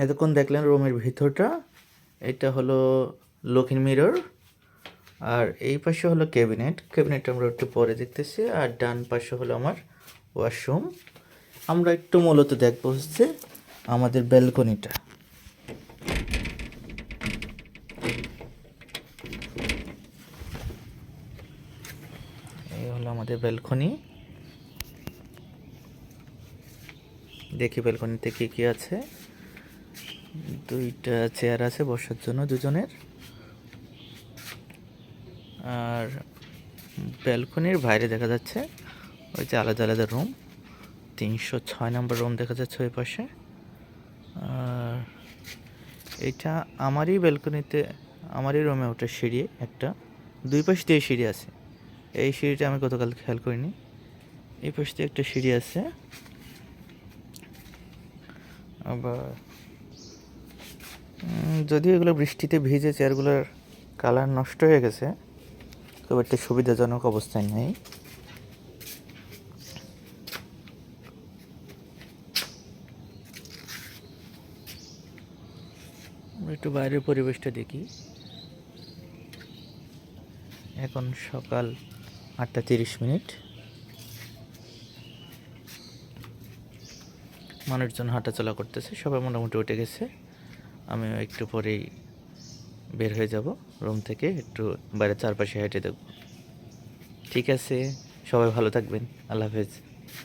এতক্ষণ দেখলেন রুমের ভিতরটা। এটা হলো লুকিং মিরর, আর এই পাশে হলো ক্যাবিনেট আমরা একটু পরে দেখতেছি। আর ডান পাশে হলো আমার ওয়াশরুম। আমরা একটু মূলত দেখবো হচ্ছে আমাদের ব্যালকনিটা। এই হলো আমাদের ব্যালকনি। দেখি ব্যালকনিতে কি কি আছে। দুইটা চেয়ার আছে বসার জন্য দুজনের। আর ব্যালকনির বাইরে দেখা যাচ্ছে ওই যে আলাদা আলাদা রুম। 306 নম্বর রুম দেখা যাচ্ছে ওই পাশে। আর এটা আমারই ব্যালকনিতে, আমারই রুমে ওটা সিঁড়ি একটা, দুই পাশ দিয়ে সিঁড়ি আছে। এই সিঁড়িটা আমি গতকাল খেয়াল করিনি। এই পাশ দিয়ে একটা সিঁড়ি আছে। আবার যদিও এগুলো বৃষ্টিতে ভিজে চেয়ারগুলোর কালার নষ্ট হয়ে গেছে, খুব একটা সুবিধাজনক অবস্থায় নেই। আমরা একটু বাইরের পরিবেশটা দেখি। এখন সকাল 8:30। মানুষজন হাঁটাচলা করতেছে, সবাই মোটামুটি উঠে গেছে। আমিও একটু পরেই বের হয়ে যাব রুম থেকে, একটু বাইরে চারপাশে হেঁটে দেখব। ঠিক আছে, সবাই ভালো থাকবেন। আল্লাহ হাফেজ।